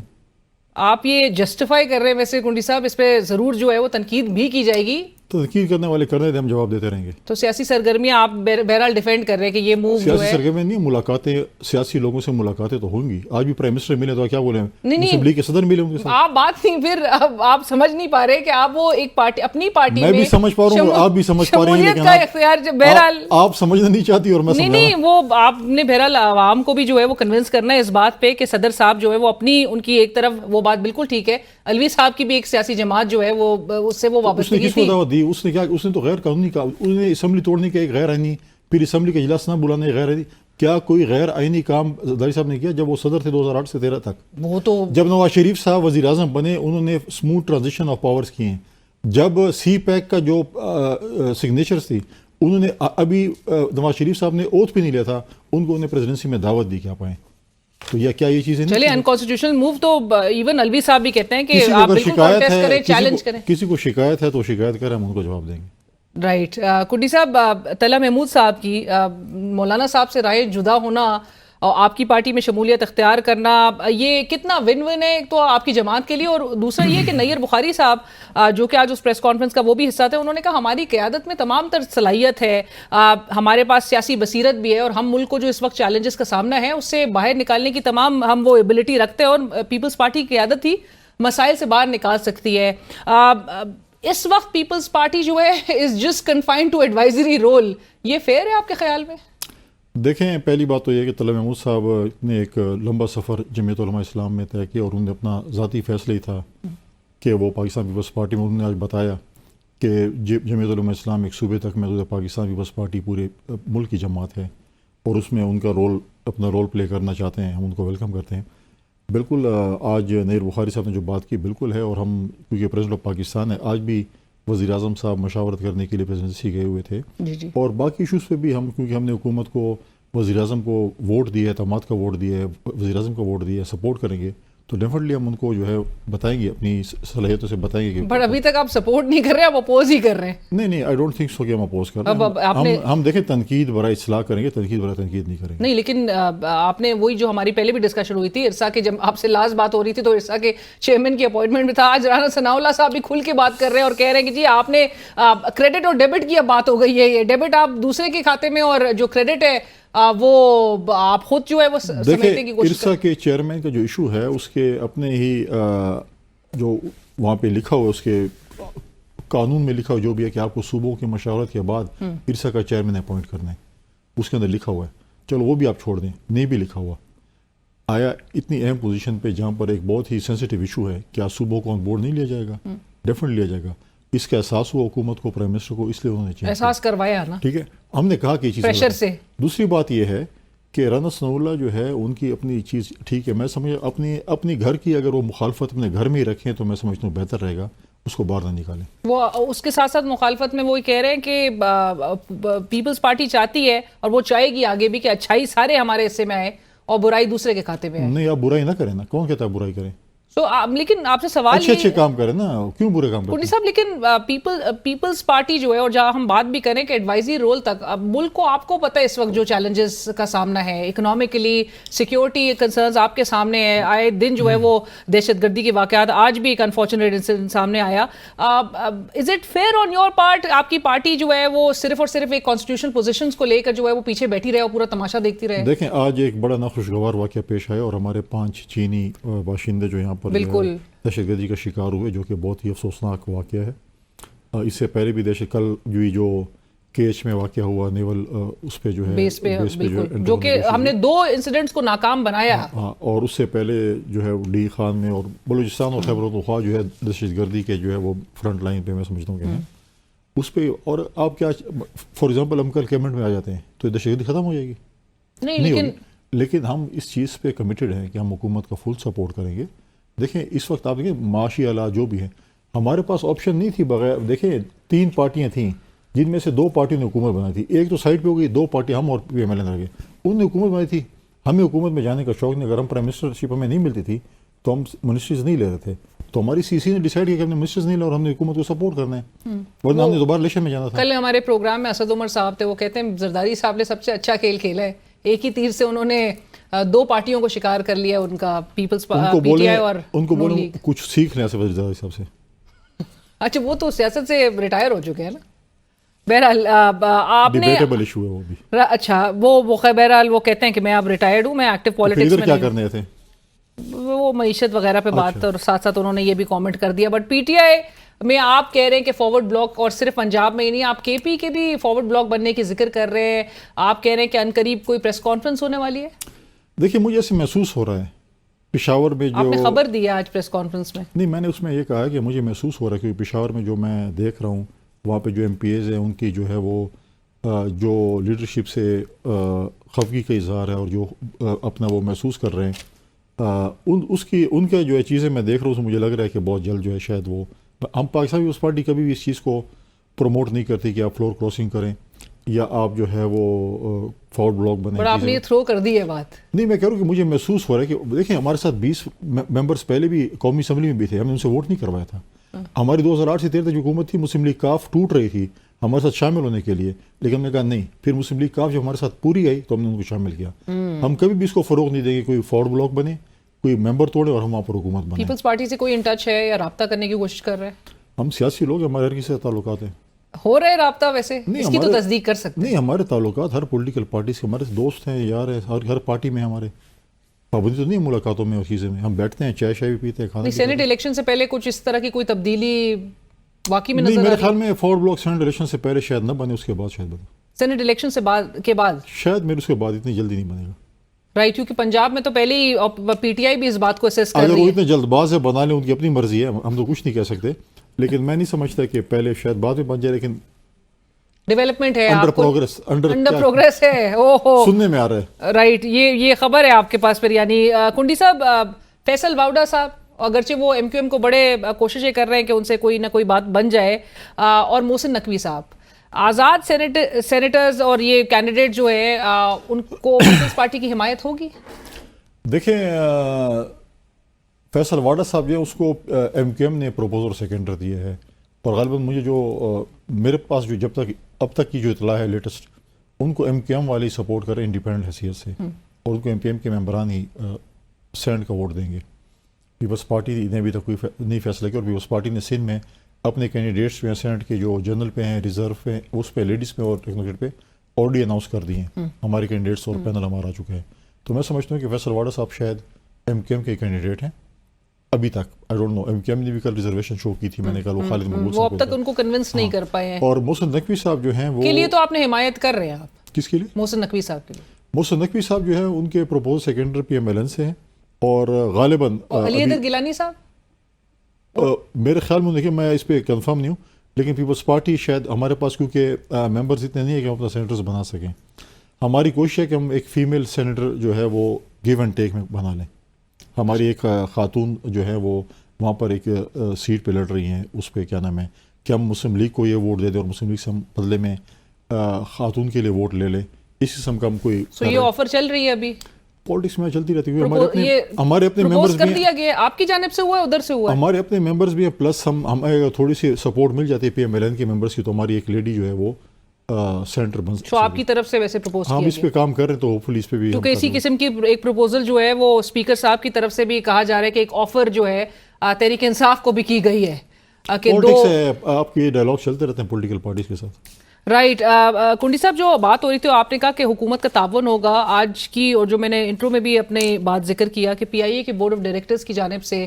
آپ یہ جسٹیفائی کر رہے ہیں ویسے کنڈی صاحب, اس پہ ضرور جو ہے وہ تنقید بھی کی جائے گی. تنقید کرنے والے کرنے دیں, ہم جواب دیتے رہیں گے. تو سیاسی سرگرمیاں آپ بہرحال ڈیفینڈ کر رہے ہیں کہ یہ موو جو ہے سیاسی سرگرمیاں نہیں, ملاقاتیں سیاسی لوگوں سے ملاقاتیں تو ہوں گی. آج بھی پرائم منسٹر ملے تو کیا بولے, مسلم لیگ کے صدر ملے ہوں گے. آپ بات نہیں, پھر آپ سمجھ نہیں پا رہے کہ آپ وہ ایک پارٹی اپنی پارٹی میں بھی سمجھ پا رہا ہوں, آپ بھی سمجھ پا رہے ہیں, شمولیت کا اختیار بہرحال آپ سمجھنا نہیں چاہتی اور میں نہیں وہ آپ نے بہرحال عوام کو بھی جو ہے وہ کنونس کرنا ہے اس بات پہ کہ صدر صاحب جو ہے وہ اپنی ان کی ایک طرف وہ بات بالکل ٹھیک ہے. الوی صاحب کی بھی ایک سیاسی جماعت جو ہے وہ اس سے وہ وابستگی تھی. اس نے کس کو دعوت دی؟ اس نے کیا, اس نے تو غیر قانونی کا, اس نے اسمبلی توڑنے کا ایک غیر آئینی, پھر اسمبلی کا اجلاس نہ بلانے غیر آئینی. کیا کوئی غیر آئینی کام زرداری صاحب نے کیا جب وہ صدر تھے 2008 سے 13 تک؟ وہ تو جب نواز شریف صاحب وزیر اعظم بنے انہوں نے اسموتھ ٹرانزیشن آف پاورز کیے ہیں. جب سی پیک کا جو سگنیچرز تھی انہوں نے ابھی نواز شریف صاحب نے اوتھ بھی نہیں لیا تھا, ان کو انہیں پریزیڈنسی میں دعوت دی کیا پائیں. تو یہ کیا یہ چیزیں چلے انکانسٹیٹیوشنل موو تو ایون الوی صاحب بھی کہتے ہیں کہ آپ بالکل کانٹیسٹ کریں, چیلنج کریں. کسی کو شکایت ہے تو شکایت کریں, ہم ان کو جواب دیں گے. رائٹ. کنڈی صاحب, طلحہ محمود صاحب کی مولانا صاحب سے رائے جدا ہونا اور آپ کی پارٹی میں شمولیت اختیار کرنا, یہ کتنا ون ون ہے ایک تو آپ کی جماعت کے لیے, اور دوسرا یہ کہ نیر بخاری صاحب جو کہ آج اس پریس کانفرنس کا وہ بھی حصہ تھے, انہوں نے کہا ہماری قیادت میں تمام تر صلاحیت ہے, ہمارے پاس سیاسی بصیرت بھی ہے اور ہم ملک کو جو اس وقت چیلنجز کا سامنا ہے اس سے باہر نکالنے کی تمام ہم وہ ایبلٹی رکھتے ہیں, اور پیپلز پارٹی کی قیادت ہی مسائل سے باہر نکال سکتی ہے. اس وقت پیپلز پارٹی جو ہے is just confined to advisory role, یہ فیئر ہے آپ کے خیال میں؟ دیکھیں پہلی بات تو یہ کہ طلحہ محمود صاحب نے ایک لمبا سفر جمعیت علماء اسلام میں طے کیا, اور انہوں نے اپنا ذاتی فیصلہ ہی تھا کہ وہ پاکستان پیپلز پارٹی میں, انہوں نے آج بتایا کہ جمعیت علماء اسلام ایک صوبے تک محدود ہے, پاکستان پیپلز پارٹی پورے ملک کی جماعت ہے اور اس میں ان کا رول اپنا رول پلے کرنا چاہتے ہیں, ہم ان کو ویلکم کرتے ہیں. بالکل آج نیر بخاری صاحب نے جو بات کی بالکل ہے, اور ہم کیونکہ پریزیڈنٹ آف پاکستان ہے, آج بھی وزیر اعظم صاحب مشاورت کرنے کے لیے پریزیڈنسی گئے ہوئے تھے, اور باقی ایشوز پہ بھی ہم کیونکہ ہم نے حکومت کو وزیر اعظم کو ووٹ دیا ہے, اعتماد کا ووٹ دیا ہے, وزیر اعظم کا ووٹ دیا ہے, سپورٹ کریں گے تو ڈیفینیٹلی ہم ان کو جو ہے بتائیں گے, اپنی صلاحیتوں سے بتائیں گے. بٹ ابھی تک آپ سپورٹ نہیں کر رہے, آپ اپوز ہی کر رہے ہیں. نہیں آئی ڈونٹ تھنک سو کہ ہم اپوز کر رہے ہیں. ہم دیکھیں تنقید برائے اصلاح کریں گے, تنقید برائے تنقید نہیں کریں گے. نہیں, لیکن آپ نے وہی جو ہماری پہلے بھی ڈسکشن ہوئی تھی ارسا کے, جب آپ سے لاسٹ بات ہو رہی تھی تو ارسا کے چیئرمین کی اپوائنٹمنٹ میں تھا. آج رانا ثناء اللہ صاحب بھی کھل کے بات کر رہے ہیں اور کہہ رہے ہیں کہ جی آپ نے کریڈٹ اور ڈیبٹ کی اب بات ہو گئی ہے, یہ ڈیبٹ آپ دوسرے کے کھاتے میں اور جو کریڈٹ ہے وہ آپ خود جو ہے وہ سمیٹنے کی کوشش. ارسا کے چیئرمین کا جو ایشو ہے اس کے اپنے ہی جو وہاں پہ لکھا ہوا, اس کے قانون میں لکھا ہوا جو بھی ہے کہ آپ کو صوبوں کی مشاورت کے بعد ارسا کا چیئرمین اپوائنٹ کرنا ہے, اس کے اندر لکھا ہوا ہے. چلو وہ بھی آپ چھوڑ دیں, نہیں بھی لکھا ہوا, آیا اتنی اہم پوزیشن پہ جہاں پر ایک بہت ہی سینسیٹیو ایشو ہے, کیا صوبوں کو آن بورڈ نہیں لیا جائے گا؟ ڈیفینیٹلی لیا جائے گا. اس کا احساس ہوا حکومت کو, پرائم منسٹر کو, اس لیے انہوں نے احساس کروایا نا, ٹھیک ہے, ہم نے کہا کہ یہ چیز پریشر سے. دوسری بات یہ ہے کہ رانا ثناء اللہ جو ہے ان کی اپنی چیز ٹھیک ہے, میں سمجھ اپنی گھر کی اگر وہ مخالفت اپنے گھر میں ہی رکھیں تو میں سمجھتا ہوں بہتر رہے گا, اس کو باہر نہ نکالیں. وہ اس کے ساتھ ساتھ مخالفت میں وہی کہہ رہے ہیں کہ پیپلز پارٹی چاہتی ہے اور وہ چاہے گی آگے بھی کہ اچھائی سارے ہمارے حصے میں آئے اور برائی دوسرے کے کھاتے میں آئے. نہیں, آپ برائی نہ کریں نا, کون کہتا ہے برائی کریں؟ لیکن آپ سے سوال اچھے کام کریں نا, کیوں برے کام کریں صاحب؟ لیکن پیپلز پارٹی جو ہے, اور جہاں ہم بات بھی کریں کہ ایڈوائزری رول تک, ملک کو آپ کو پتہ ہے اس وقت جو چیلنجز کا سامنا ہے, اکنامکلی سیکیورٹی کنسرنز آپ کے سامنے ہے, آئے دن جو ہے وہ دہشت گردی کے واقعات, آج بھی ایک انفارچونیٹ انسیڈنٹ سامنے آیا. Is it fair on your part, آپ کی پارٹی جو ہے وہ صرف اور صرف ایک کانسٹیٹیوشنل پوزیشنز کو لے کر جو ہے وہ پیچھے بیٹھی رہے اور پورا تماشا دیکھتی رہے؟ دیکھیں آج ایک بڑا ناخوشگوار واقعہ پیش آیا, اور ہمارے 5 چینی باشندے جو یہاں پر بالکل دہشت گردی کا شکار ہوئے, جو کہ بہت ہی افسوسناک واقعہ ہے. اس سے پہلے بھی کل جو KH میں واقعہ ہوا نیول اس پہ جو ہے بیس پہ جو ہے بالکل، جو کہ ہم نے 2 انسیڈنٹس کو ناکام بنایا. ہاں، اور اس سے پہلے جو ہے ڈی خان میں اور بلوچستان اور خیبر پختونخوا جو ہے دہشت گردی کے جو ہے وہ فرنٹ لائن پہ میں سمجھتا ہوں کہ ہیں اس پہ. اور آپ کیا فار ایگزامپل ہم کل کیبنٹ میں آ جاتے ہیں تو دہشت گردی ختم ہو جائے گی؟ نہیں، لیکن ہم اس چیز پہ کمیٹڈ ہیں کہ ہم حکومت کا فل سپورٹ کریں گے. دیکھیں اس وقت آپ دیکھیں معاشی آلات جو بھی ہیں، ہمارے پاس آپشن نہیں تھی بغیر. دیکھیں 3 پارٹیاں تھیں جن میں سے 2 پارٹیوں نے حکومت بنائی تھی، ایک تو سائڈ پہ ہو گئی، 2 پارٹی ہم اور PMLN رہ گئے. انہوں نے حکومت بنائی تھی. ہمیں حکومت میں جانے کا شوق نہیں. اگر ہم پرائم منسٹرشپ ہمیں نہیں ملتی تھی تو ہم منسٹریز نہیں لے رہے تھے. تو ہماری CC نے ڈیسائیڈ کیا کہ ہم نے منسٹریز نہیں لے اور ہم نے حکومت کو سپورٹ کرنا ہے، ورنہ ہم نے دوبارہ الیکشن میں جانا تھا. کل ہمارے پروگرام میں اسد عمر صاحب تھے، وہ کہتے ہیں زرداری صاحب نے سب سے اچھا کھیل کھیلا ہے. ایک ہی تیر سے انہوں نے 2 پارٹیوں کو شکار کر لیا، ان کا پیپلز PTI اور ان کو نون بولیں لیگ. کچھ سیکھ لیں زرداری صاحب سے. اچھا وہ تو سیاست سے ریٹائر ہو چکے ہیں نا. بہرحال آپ نے ڈیبیٹیبل ایشو ہے وہ بھی. اچھا وہ بہرحال وہ کہتے ہیں کہ میں اب ریٹائرڈ ہوں، میں ایکٹیو پالیٹکس میں کیا نہیں ہوں. کرنے تھے وہ معیشت وغیرہ پہ بات، اور ساتھ ساتھ انہوں نے یہ بھی کامنٹ کر دیا. بٹ PTI میں آپ کہہ رہے ہیں کہ فارورڈ بلاک، اور صرف پنجاب میں ہی نہیں، آپ KP کے بھی فارورڈ بلاک بننے کی ذکر کر رہے ہیں. آپ کہہ رہے ہیں کہ عنقریب کوئی پریس کانفرنس ہونے والی ہے. دیکھیے مجھے ایسے محسوس ہو رہا ہے پشاور میں جو آپ نے خبر دی ہے آج پریس کانفرنس میں. نہیں، میں نے اس میں یہ کہا ہے کہ مجھے محسوس ہو رہا ہے کہ پشاور میں جو میں دیکھ رہا ہوں وہاں پہ جو MPAs ہیں ان کی جو ہے وہ جو لیڈرشپ سے خفگی کا اظہار ہے اور جو اپنا وہ محسوس کر رہے ہیں ان کا جو ہے چیزیں میں دیکھ رہا ہوں. مجھے لگ رہا ہے کہ بہت جلد جو ہے شاید وہ ہم پاکستان پیپلز پارٹی کبھی بھی اس چیز کو پروموٹ نہیں کرتی کہ آپ فلور کراسنگ کریں یا آپ جو ہے وہ فارورڈ بلاک بنیں. بٹ آپ نے یہ تھرو کر دی ہے بات. نہیں، میں کہہ رہا ہوں کہ مجھے محسوس ہو رہا ہے کہ دیکھیں ہمارے ساتھ 20 ممبرس پہلے بھی قومی اسمبلی میں بھی تھے، ہم نے ان سے ووٹ نہیں کروایا تھا. ہماری 2008 سے 13 تک جو حکومت تھی، مسلم لیگ کاف ٹوٹ رہی تھی ہمارے ساتھ شامل ہونے کے لیے، لیکن ہم نے کہا نہیں. پھر مسلم لیگ کاف جب ہمارے ساتھ پوری آئی تو ہم نے ان کو شامل کیا. ہم کبھی بھی اس کو فروغ نہیں دیں گے کوئی فارورڈ بلاک بنے، کوئی ممبر توڑے اور ہم وہاں پر حکومت بنائیں. پیپلز پارٹی سے کوئی ان ٹچ ہے یا رابطہ کرنے کی کوشش کر رہے ہیں؟ ہم سیاسی لوگ، ہمارے ہر کسی سے تعلقات ہیں. ہو رہے رابطہ ویسے اس کی تو تصدیق کر سکتے ہیں. نہیں، ہمارے تعلقات ہر پولیٹیکل پارٹی سے، ہمارے دوست ہیں، یار ہیں، ہر پارٹی میں ہمارے پابندی تو نہیں ہے ملاقاتوں میں اور چیزیں میں. ہم بیٹھتے ہیں، چائے بھی پیتے ہیں، کھانا. سینٹ الیکشن سے پہلے کچھ اس طرح کی کوئی تبدیلی واقعی میں نظر نہیں، میرے خیال میں فارورڈ بلاک سینٹ الیکشن سے پہلے شاید نہ بنے، اس کے بعد شاید بنے. سینٹ الیکشن کے بعد شاید میرے اس کے بعد اتنی جلدی نہیں بنے گا. رائٹ، کیونکہ پنجاب میں تو پہلے ہی PTI بھی اس بات کو اسیس کر رہی ہے. اگر وہ اتنے جلد باز ہے بنا لیں، ان کی اپنی مرضی ہے، ہم تو کچھ نہیں کہہ سکتے. لیکن میں نہیں سمجھتا کہ پہلے شاید بعد میں بن جائے. لیکن ڈیولپمنٹ ہے، انڈر پروگریس ہے. اوہو، سننے میں آ رہا ہے. رائٹ، یہ خبر ہے آپ کے پاس پھر. یعنی کنڈی صاحب، فیصل واؤڈا صاحب اگرچہ وہ MQM کو بڑے کوششیں کر رہے ہیں کہ ان سے کوئی نہ کوئی بات بن جائے، اور محسن نقوی صاحب، آزاد سینیٹرز اور یہ کینڈیڈیٹ جو ہے ان کو پیپلز پارٹی کی حمایت ہوگی؟ دیکھیں فیصل واڈا صاحب جو اس کو MQM نے پروپوزر سیکنڈر دیا ہے، اور غالباً مجھے جو میرے پاس جو جب تک اب تک کی جو اطلاع ہے لیٹسٹ، ان کو MQM والے سپورٹ کر رہے ہیں انڈیپینڈنٹ حیثیت سے، اور ان کو MQM کے ممبران ہی سینٹ کا ووٹ دیں گے. پیپلز پارٹی نے ابھی تک کوئی نہیں فیصلہ کیا، اور پیپلز پارٹی نے سندھ میں اپنے کینڈیڈیٹس جو ہیں سینٹ کے، جو جنرل پہ ہیں، ریزرو پہ، اس پہ لیڈیز پہ اور ٹیکنوکریٹ پہ آلریڈی اناؤنس کر دیے ہیں. ہمارے کینڈیڈیٹس اور پینل ہمارا آ چکے ہیں. تو میں سمجھتا ہوں کہ فیصل واڈا صاحب شاید MQM کے کینڈیڈیٹ ہیں ابھی تک. آئی ڈونٹ نو، MQM نے بھی کل ریزرویشن شو کی تھی، میں نے کل وہ خالد مقبول وہ اب تک ان کو کنونس نہیں کر پائے ہیں. اور محسن نقوی صاحب جو ہیں وہ کے لیے تو آپ نے حمایت کر رہے ہیں. آپ کس کے لیے؟ محسن نقوی صاحب کے لیے. محسن نقوی صاحب جو ہے ان کے پروپوز سیکنڈر PMLN سے ہیں، اور غالباً علی حیدر گیلانی صاحب میرے خیال میں، دیکھیں میں اس پہ کنفرم نہیں ہوں، لیکن پیپلز پارٹی شاید ہمارے پاس کیونکہ ممبرز اتنے نہیں ہیں کہ ہم اپنا سینیٹرز بنا سکیں. ہماری کوشش ہے کہ ہم ایک فیمیل سینیٹر جو ہے وہ گیو اینڈ ٹیک میں بنا لیں. ہماری ایک خاتون جو ہے وہ وہاں پر ایک سیٹ پہ لڑ رہی ہیں، اس پہ کیا نام ہے کہ ہم مسلم لیگ کو یہ ووٹ دے دیں اور مسلم لیگ سے ہم بدلے میں خاتون کے لیے ووٹ لے لیں. اس قسم کا ہم کوئی یہ آفر چل رہی ہے ابھی پالیٹکس میں چلتی رہتی ہے. ہمارے اپنے ممبرز کر دیا گیا، آپ کی جانب سے ہوا ہے، ادھر سے ہوا ہے، ہمارے اپنے ممبرز بھی ہیں. پلس ہم تھوڑی سی سپورٹ مل جاتی ہے PMLN کے ممبرز کی، تو ہماری ایک لیڈی جو ہے وہ سینٹر بن سکتی ہے. آپ کی طرف سے ویسے پروپوز کیا ہم اس پہ کام کر رہے ہیں، تو ہوپ فلی اس پہ بھی کیونکہ اسی قسم کی ایک پروپوزل جو ہے وہ اسپیکر صاحب کی طرف سے بھی کہا جا رہا ہے کہ ایک آفر جو ہے تحریک انصاف کو بھی کی گئی ہے. آپ کے ڈائلاگ چلتے رہتے ہیں پولیٹیکل پارٹیز کے ساتھ. رائٹ. کنڈی صاحب، جو بات ہو رہی تھی آپ نے کہا کہ حکومت کا تعاون ہوگا آج کی، اور جو میں نے انٹرو میں بھی اپنے بات ذکر کیا کہ PIA کے بورڈ آف ڈائریکٹرز کی جانب سے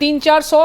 300-400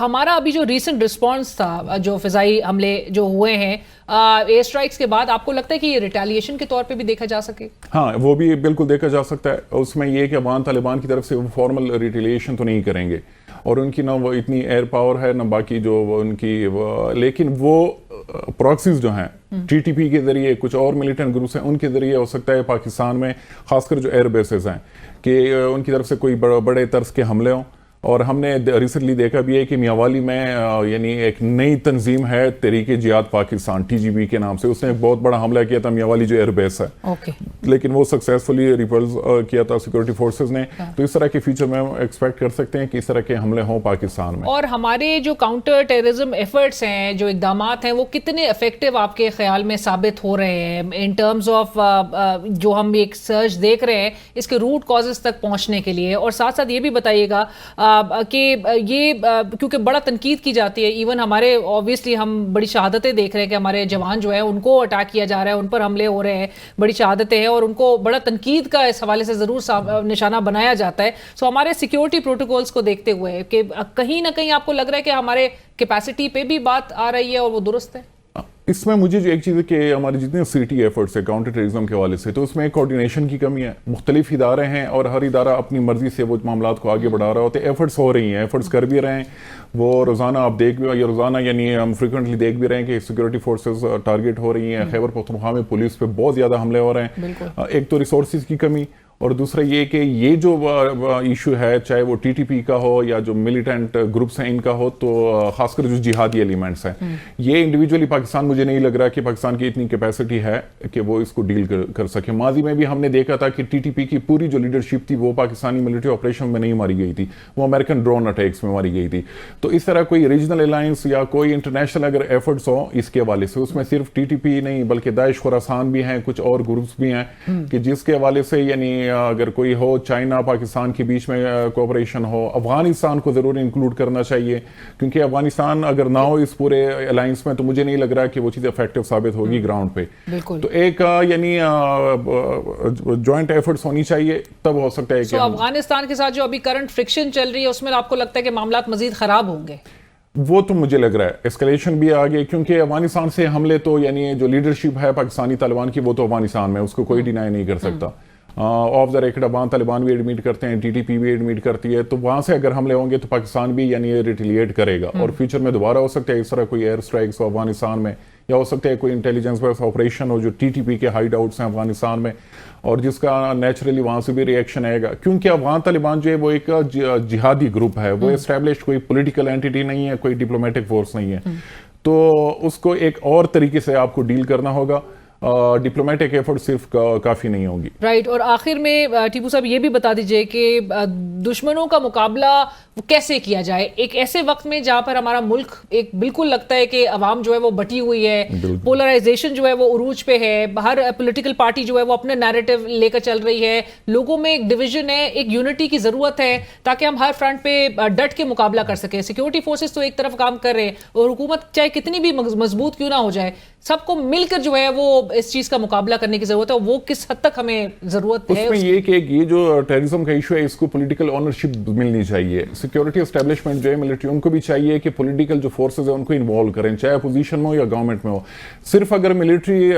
ہمارا ابھی جو ریسنٹ رسپانس تھا، جو فضائی حملے جو ہوئے ہیں ایئر اسٹرائکس کے بعد، آپ کو لگتا ہے کہ یہ ریٹیلیشن کے طور پہ بھی دیکھا جا سکے؟ ہاں، وہ بھی بالکل دیکھا جا سکتا ہے. اس میں یہ کہ افغان طالبان کی طرف سے وہ فارمل ریٹیلیشن تو نہیں کریں گے، اور ان کی نہ وہ اتنی ایئر پاور ہے نہ باقی جو ان کی، لیکن وہ پراکسیز جو ہیں ٹی ٹی پی کے ذریعے، کچھ اور ملیٹنٹ گروپس ہیں ان کے ذریعے ہو سکتا ہے پاکستان میں، خاص کر جو ایئر بیسز ہیں، کہ ان کی طرف سے کوئی بڑے طرز کے حملے ہوں. اور ہم نے ریسنٹلی دیکھا بھی ہے کہ میاوالی میں یعنی ایک نئی تنظیم ہے تحریک جہاد پاکستان TGP کے نام سے، اس نے ایک بہت بڑا حملہ کیا تھا میاوالی جو ایئر بیس ہے، لیکن وہ سکسیسفلی ریپلز کیا تھا سیکورٹی فورسز نے. تو اس طرح کے فیوچر میں ہم ایکسپیکٹ کر سکتے ہیں کہ اس طرح کے حملے ہوں پاکستان میں. اور ہمارے جو کاؤنٹر ٹیررزم ایفرٹس ہیں، جو اقدامات ہیں، وہ کتنے افیکٹو آپ کے خیال میں ثابت ہو رہے ہیں ان ٹرمز آف جو ہم ایک سرچ دیکھ رہے ہیں اس کے روٹ کازز تک پہنچنے کے لیے؟ اور ساتھ ساتھ یہ بھی بتائیے گا کہ یہ کیونکہ بڑا تنقید کی جاتی ہے، ایون ہمارے اوبیسلی ہم بڑی شہادتیں دیکھ رہے ہیں کہ ہمارے جوان جو ہیں ان کو اٹیک کیا جا رہا ہے، ان پر حملے ہو رہے ہیں، بڑی شہادتیں ہیں، اور ان کو بڑا تنقید کا اس حوالے سے ضرور نشانہ بنایا جاتا ہے. سو ہمارے سیکیورٹی پروٹوکولز کو دیکھتے ہوئے کہ کہیں نہ کہیں آپ کو لگ رہا ہے کہ ہمارے کیپیسٹی پہ بھی بات آ رہی ہے اور وہ درست ہے؟ اس میں مجھے جو ایک چیز ہے کہ ہمارے جتنے سیٹی ایفرٹس ہے کاؤنٹر ٹیررزم کے حوالے سے، تو اس میں کوارڈینیشن کی کمی ہے. مختلف ادارے ہیں اور ہر ادارہ اپنی مرضی سے وہ معاملات کو آگے بڑھا رہا ہوتا ہے. ایفرٹس ہو رہی ہیں، ایفرٹس کر بھی رہے ہیں، وہ روزانہ آپ دیکھ بھی، یا روزانہ یعنی ہم فریکوینٹلی دیکھ بھی رہے ہیں کہ سیکورٹی فورسز ٹارگٹ ہو رہی ہیں. خیبر پختونخوا میں پولیس پہ بہت زیادہ حملے ہو رہے ہیں. ایک تو ریسورسز کی کمی، اور دوسرا یہ کہ یہ جو ایشو ہے، چاہے وہ ٹی ٹی پی کا ہو یا جو ملیٹنٹ گروپس ہیں ان کا ہو، تو خاص کر جو جہادی ایلیمنٹس ہیں، یہ انڈیویجولی پاکستان، مجھے نہیں لگ رہا کہ پاکستان کی اتنی کیپیسٹی ہے کہ وہ اس کو ڈیل کر سکے. ماضی میں بھی ہم نے دیکھا تھا کہ ٹی ٹی پی کی پوری جو لیڈرشپ تھی وہ پاکستانی ملٹری آپریشن میں نہیں ماری گئی تھی، وہ امریکن ڈرون اٹیکس میں ماری گئی تھی. تو اس طرح کوئی ریجنل الائنس یا کوئی انٹرنیشنل اگر ایفرٹس ہوں اس کے حوالے سے، اس میں صرف ٹی ٹی پی نہیں بلکہ داعش خراسان بھی ہیں، کچھ اور گروپس بھی ہیں، کہ جس کے حوالے سے یعنی اگر کوئی ہو، چائنا پاکستان کے بیچ میں کوآپریشن ہو. افغانستان کو ضرور انکلوڈ کرنا چاہیے، کیونکہ افغانستان اگر نہ ہو اس پورے الائنس میں تو مجھے نہیں لگ رہا کہ وہ چیز افیکٹو ثابت ہوگی گراؤنڈ پہ. تو ایک یعنی جوائنٹ ایفرٹس ہونی چاہیے، تب ہو سکتا ہے کہ افغانستان کے ساتھ جو ابھی کرنٹ فرکشن چل رہی ہے اس میں آپ کو لگتا ہے کہ معاملات مزید خراب ہوں گے؟ وہ تو مجھے لگ رہا ہے اسکلیشن بھی آگے، کیونکہ افغانستان سے حملے تو یعنی جو لیڈرشپ ہے پاکستانی طالبان کی وہ تو افغانستان میں، اس کو کوئی ڈینائی نہیں کر سکتا. Of the record Afghan Taliban بھی ایڈمٹ کرتے ہیں، ٹی ٹی پی بھی ایڈمٹ کرتی ہے. تو وہاں سے اگر حملے ہوں گے تو پاکستان بھی یعنی ریٹیلیٹ کرے گا، اور فیوچر میں دوبارہ ہو سکتا ہے اس طرح کوئی ایئر اسٹرائکس ہو افغانستان میں، یا ہو سکتا ہے کوئی انٹیلیجنس بیس آپریشن ہو جو ٹی ٹی پی کے ہائیڈ آؤٹس ہیں افغانستان میں، اور جس کا نیچرلی وہاں سے بھی ری ایکشن آئے گا. کیونکہ افغان طالبان جو ہے وہ ایک جہادی گروپ ہے، وہ اسٹیبلشڈ کوئی پولیٹیکل اینٹیٹی نہیں ہے، کوئی ڈپلومیٹک فورس نہیں ہے. تو اس کو ایک اور طریقے سے آپ کو ڈیل کرنا ہوگا، ڈپلومیٹک ایفرٹ صرف کافی نہیں ہوگی. رائٹ. اور آخر میں ٹیپو صاحب یہ بھی بتا دیجئے کہ دشمنوں کا مقابلہ کیسے کیا جائے ایک ایسے وقت میں جہاں پر ہمارا ملک ایک بالکل لگتا ہے کہ عوام جو ہے وہ بٹی ہوئی ہے، پولرائزیشن جو ہے وہ عروج پہ ہے، ہر پولیٹیکل پارٹی جو ہے وہ اپنے نیریٹو لے کر چل رہی ہے، لوگوں میں ایک ڈویژن ہے، ایک یونٹی کی ضرورت ہے تاکہ ہم ہر فرنٹ پہ ڈٹ کے مقابلہ کر سکیں. سیکیورٹی فورسز تو ایک طرف کام کر رہے ہیں، اور حکومت چاہے کتنی بھی مضبوط کیوں نہ ہو جائے، سب کو مل کر جو ہے وہ اس چیز کا مقابلہ کرنے کی ضرورت ہے. وہ کس حد تک ہمیں ضرورت ہے؟ اس میں یہ کہ یہ جو ٹیررزم کا ایشو ہے اس کو پولیٹیکل اونرشپ ملنی چاہیے. سیکیورٹی اسٹیبلشمنٹ جو ہے ملٹری، ان کو بھی چاہیے کہ پولیٹیکل جو فورسز ہیں ان کو انوالو کریں، چاہے اپوزیشن میں ہو یا گورنمنٹ میں ہو. صرف اگر ملٹری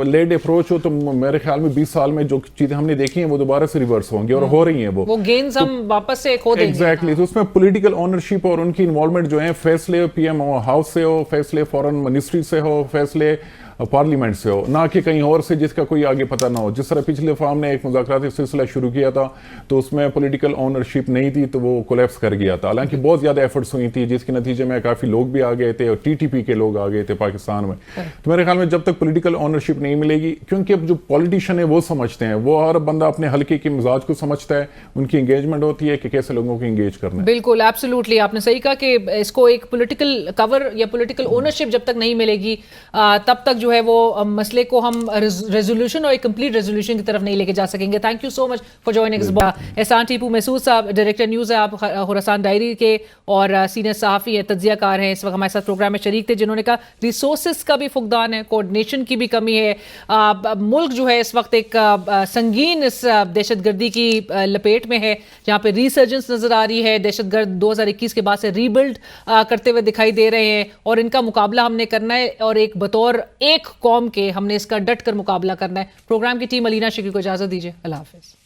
لیڈ اپروچ ہو تو میرے خیال میں 20 سال میں جو چیزیں ہم نے دیکھی ہیں وہ دوبارہ سے ریورس ہوں گی، اور ہو رہی ہیں وہ گینز ہم واپس سے کھو دیں گے. ایگزیکٹلی. تو اس میں پولیٹیکل اونرشپ اور ان کی انوالومنٹ جو ہے، فیصلے پی ایم ہاؤس سے ہو، فیصلے فورن منسٹری سے ہو، فیصلے پارلیمنٹ سے ہو، نہ کہ کہیں اور سے جس کا کوئی آگے پتہ نہ ہو. جس طرح پچھلے دفعہ ہم نے ایک مذاکراتی سلسلہ شروع کیا تھا تو اس میں پولیٹیکل اونرشپ نہیں تھی تو وہ کولیپس کر گیا تھا. حالانکہ بہت زیادہ ایفرٹس ہوئی تھی جس کے نتیجے میں کافی لوگ بھی آ گئے تھے، اور ٹی ٹی پی کے لوگ آ گئے تھے پاکستان میں. تو میرے خیال میں جب تک پولیٹیکل اونرشپ نہیں ملے گی، کیونکہ اب جو پولیٹیشین ہے وہ سمجھتے ہیں، وہ ہر بندہ اپنے حلقے کے مزاج کو سمجھتا ہے، ان کی انگیجمنٹ ہوتی ہے کہ کیسے لوگوں کو انگیج کرنا ہے. بالکل ایبسولوٹلی آپ نے صحیح کہا کہ اس کو ایک پولیٹیکل کور یا پولیٹیکل اونرشپ جب تک نہیں ملے گی تب تک جو ہے وہ مسئلے کو ہم ریزولوشن اور ایک کمپلیٹ ریزولوشن کی طرف نہیں لے کے جا سکیں گے. Thank you so much for joining. Ehsan Tipu Mehsud sahab director news ہیں آپ خراسان ڈائری کے اور سینئر صحافی ہیں, تجزیہ کار ہیں, اس وقت ہمارے ساتھ پروگرام میں شریک تھے, جنہوں نے کہا ریسورسز کا بھی فقدان ہے, کوآرڈینیشن کی بھی کمی ہے, ملک جو ہے اس وقت ایک سنگین اس دہشت گردی کی لپیٹ میں ہے جہاں پہ ریسرجنس نظر آ رہی ہے. دہشت گرد 2021 کے بعد سے ریبلڈ کرتے ہوئے دکھائی دے رہے ہیں اور ان کا مقابلہ ہم نے کرنا ہے اور ایک بطور ایک قوم کے ہم نے اس کا ڈٹ کر مقابلہ کرنا ہے. پروگرام کی ٹیم علینا شکری کو اجازت دیجیے. اللہ حافظ.